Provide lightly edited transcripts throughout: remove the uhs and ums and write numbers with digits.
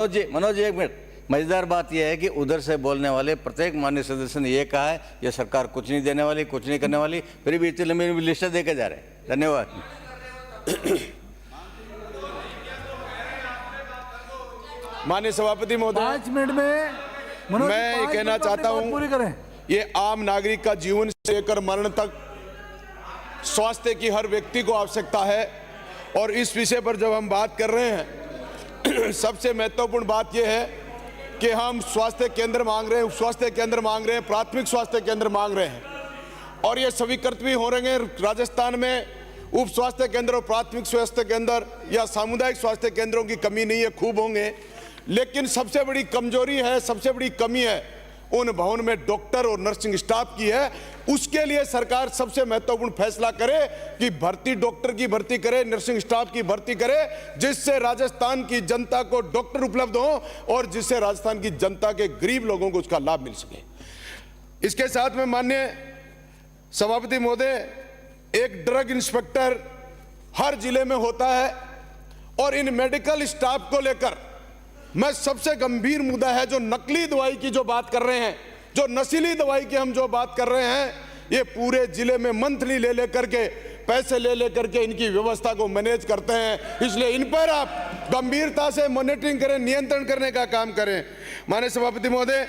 मनोज जी एक मिनट। मजेदार बात यह है कि उधर से बोलने वाले प्रत्येक माननीय सदस्य ने यह कहा है ये सरकार कुछ नहीं देने वाली, कुछ नहीं करने वाली, फिर भी इतनी लंबी लिस्ट देके जा रहे हैं। धन्यवाद। माननीय सभापति महोदय, 5 मिनट में मैं ये कहना चाहता हूं, पूरी करें। ये आम नागरिक का जीवन से लेकर मरण तक स्वास्थ्य की हर व्यक्ति को आवश्यकता है। और इस विषय पर जब हम बात कर रहे हैं, सबसे महत्वपूर्ण बात यह है कि हम स्वास्थ्य केंद्र मांग रहे हैं, उप स्वास्थ्य केंद्र मांग रहे हैं, प्राथमिक स्वास्थ्य केंद्र मांग रहे हैं, और ये स्वीकृत भी हो रहे हैं। राजस्थान में उप स्वास्थ्य केंद्र और प्राथमिक स्वास्थ्य केंद्र या सामुदायिक स्वास्थ्य केंद्रों की कमी नहीं है, खूब होंगे। लेकिन सबसे बड़ी कमजोरी है, सबसे बड़ी कमी है उन भवन में डॉक्टर और नर्सिंग स्टाफ की है। उसके लिए सरकार सबसे महत्वपूर्ण फैसला करे कि भर्ती, डॉक्टर की भर्ती करे, नर्सिंग स्टाफ की भर्ती करे, जिससे राजस्थान की जनता को डॉक्टर उपलब्ध हो और जिससे राजस्थान की जनता के गरीब लोगों को उसका लाभ मिल सके। इसके साथ में माननीय सभापति महोदय, एक ड्रग इंस्पेक्टर हर जिले में होता है, और इन मेडिकल स्टाफ को लेकर मैं सबसे गंभीर मुद्दा है जो नकली दवाई की जो बात कर रहे हैं, जो नशीली दवाई की हम जो बात कर रहे हैं, ये पूरे जिले में मंथली ले करके, पैसे ले करके इनकी व्यवस्था को मैनेज करते हैं। इसलिए इन पर आप गंभीरता से मॉनिटरिंग करें, नियंत्रण करने का काम करें। माननीय सभापति महोदय,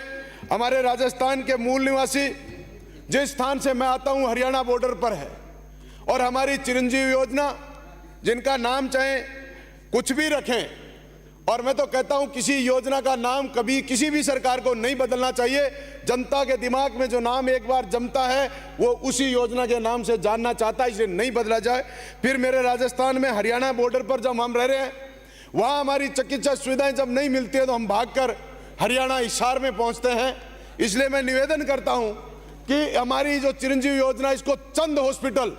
हमारे राजस्थान के मूल निवासी जिस स्थान से मैं आता हूं हरियाणा बॉर्डर पर है, और हमारी चिरंजीवी योजना, जिनका नाम चाहे कुछ भी रखें, और मैं तो कहता हूं किसी योजना का नाम कभी किसी भी सरकार को नहीं बदलना चाहिए। जनता के दिमाग में जो नाम एक बार जमता है वो उसी योजना के नाम से जानना चाहता है, इसलिए नहीं बदला जाए। फिर मेरे राजस्थान में हरियाणा बॉर्डर पर जब हम रह रहे हैं, वहां हमारी चिकित्सा सुविधाएं जब नहीं मिलती है तो हम भागकर हरियाणा हिसार में पहुंचते हैं। इसलिए मैं निवेदन करता हूं कि हमारी जो चिरंजीवी योजना, इसको चंद हॉस्पिटल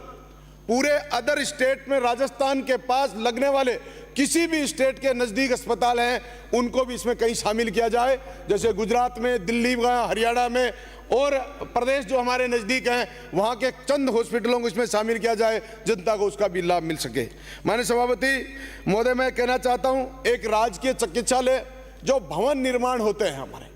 पूरे अदर स्टेट में, राजस्थान के पास लगने वाले किसी भी स्टेट के नजदीक अस्पताल हैं, उनको भी इसमें कहीं शामिल किया जाए। जैसे गुजरात में, दिल्ली में, हरियाणा में, और प्रदेश जो हमारे नजदीक हैं, वहां के चंद हॉस्पिटलों को इसमें शामिल किया जाए, जनता को उसका भी लाभ मिल सके। माननीय सभापति महोदय, मैं कहना चाहता हूं, एक राजकीय चिकित्सालय जो भवन निर्माण होते हैं हमारे,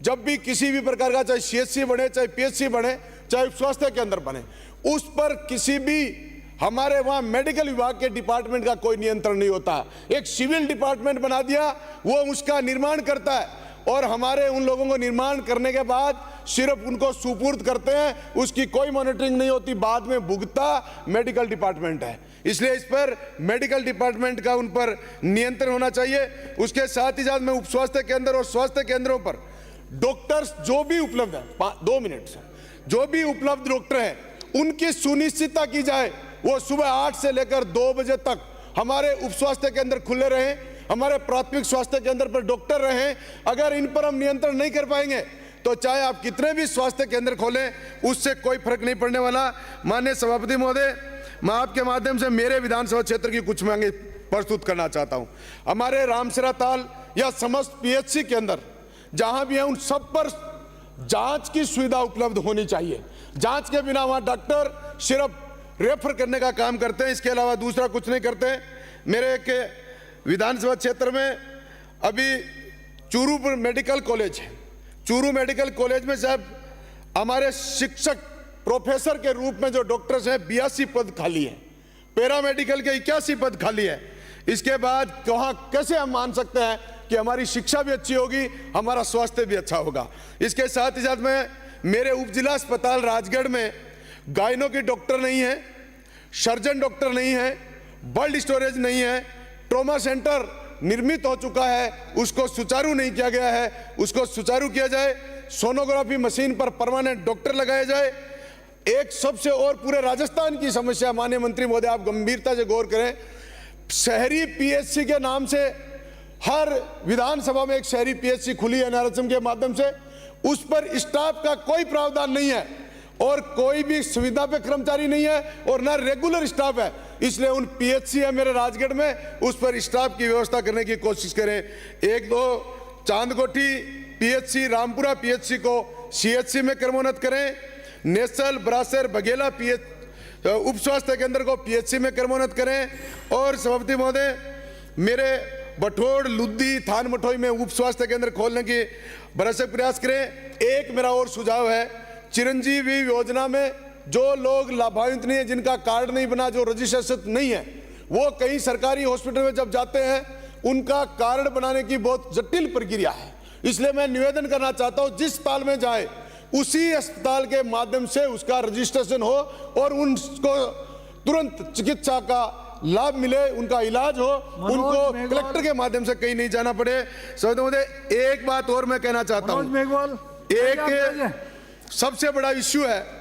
जब भी किसी भी प्रकार का, चाहे CHC बने, चाहे PHC बने, चाहे स्वास्थ्य केंद्र बने, उस पर किसी भी हमारे वहां मेडिकल विभाग के डिपार्टमेंट का कोई नियंत्रण नहीं होता। एक सिविल डिपार्टमेंट बना दिया, वो उसका निर्माण करता है, और हमारे उन लोगों को निर्माण करने के बाद सिर्फ उनको सुपुर्द करते हैं, उसकी कोई मॉनिटरिंग नहीं होती। बाद में भुगता मेडिकल डिपार्टमेंट है। इसलिए इस पर मेडिकल डिपार्टमेंट का उन पर नियंत्रण होना चाहिए। उसके साथ ही साथ मैं उप स्वास्थ्य केंद्र और स्वास्थ्य केंद्रों पर डॉक्टर्स जो भी उपलब्ध है, 2 मिनट से, जो भी उपलब्ध डॉक्टर हैं, उनकी सुनिश्चितता की जाए वो सुबह 8 से लेकर 2 बजे तक हमारे उप स्वास्थ्य केंद्र खुले रहें, हमारे प्राथमिक स्वास्थ्य केंद्र पर डॉक्टर रहें। अगर इन पर हम नियंत्रण नहीं कर पाएंगे तो चाहे आप कितने भी स्वास्थ्य केंद्र खोलें, उससे कोई फर्क नहीं पड़ने वाला। माननीय सभापति महोदय, मैं आपके माध्यम से मेरे विधानसभा क्षेत्र की कुछ मांगे प्रस्तुत करना चाहता हूं। हमारे रामसरा ताल या समस्त PHC के अंदर जहां भी है, उन सब पर जांच की सुविधा उपलब्ध होनी चाहिए। जांच के बिना वहां डॉक्टर सिर्फ रेफर करने का काम करते हैं, इसके अलावा दूसरा कुछ नहीं करते हैं। मेरे एक विधानसभा क्षेत्र में अभी चूरू मेडिकल कॉलेज है। चूरू मेडिकल कॉलेज में साहब हमारे शिक्षक प्रोफेसर के रूप में जो डॉक्टर्स हैं, 82 पद खाली हैं, पैरामेडिकल के 81 पद खाली है। इसके बाद वहां कैसे हम मान सकते हैं कि हमारी शिक्षा भी अच्छी होगी, हमारा स्वास्थ्य भी अच्छा होगा। इसके साथ ही साथ में मेरे उप जिला अस्पताल राजगढ़ में गायनो की डॉक्टर नहीं है, सर्जन डॉक्टर नहीं है, ब्लड स्टोरेज नहीं है, ट्रॉमा सेंटर निर्मित हो चुका है, उसको सुचारू नहीं किया गया है, उसको सुचारू किया जाए। सोनोग्राफी मशीन पर परमानेंट डॉक्टर लगाया जाए। एक सबसे और पूरे राजस्थान की समस्या, माननीय मंत्री महोदय आप गंभीरता से गौर करें, शहरी PHC के नाम से हर विधानसभा में एक शहरी PHC खुली है NRHM के माध्यम से, उस पर स्टाफ का कोई प्रावधान नहीं है और कोई भी सुविधा पे कर्मचारी नहीं है और ना रेगुलर स्टाफ है। इसलिए उन PHC है मेरे राजगढ़ में, उस पर स्टाफ की व्यवस्था करने की कोशिश करें। 1-2 चांदकोठी PHC, रामपुरा PHC को CHC में क्रमोन्नत करें। नेसल, ब्रासर, बघेला उप स्वास्थ्य केंद्र को PHC में क्रमोन्नत करें। और सभापति महोदय, मेरे बठोड़, लुद्दी, थान मठोई में उप स्वास्थ्य केंद्र खोलने की भरसक प्रयास करें। एक मेरा और सुझाव है, चिरंजीवी योजना में जो लोग लाभान्वित नहीं है, जिनका कार्ड नहीं बना, जो रजिस्ट्रेशन नहीं है, वो कई सरकारी हॉस्पिटल में जब जाते हैं उनका कार्ड बनाने की बहुत जटिल प्रक्रिया है। इसलिए मैं निवेदन करना चाहता हूं, जिस अस्पताल में जाए उसी अस्पताल के माध्यम से उसका रजिस्ट्रेशन हो और उनको तुरंत चिकित्सा का लाभ मिले, उनका इलाज हो, उनको कलेक्टर के माध्यम से कहीं नहीं जाना पड़े। सर मुझे एक बात और मैं कहना चाहता हूं, एक सबसे बड़ा इश्यू है,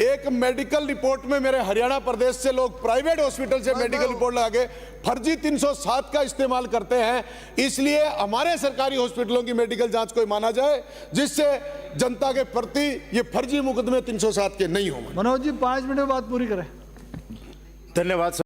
एक मेडिकल रिपोर्ट में मेरे हरियाणा प्रदेश से लोग प्राइवेट हॉस्पिटल से मेडिकल रिपोर्ट लगा के फर्जी 307 का इस्तेमाल करते हैं। इसलिए हमारे सरकारी हॉस्पिटलों की मेडिकल जांच को माना जाए, जिससे जनता के प्रति ये फर्जी मुकदमे 307 के नहीं हो। मनोज जी 5 मिनट में बात पूरी करें। धन्यवाद।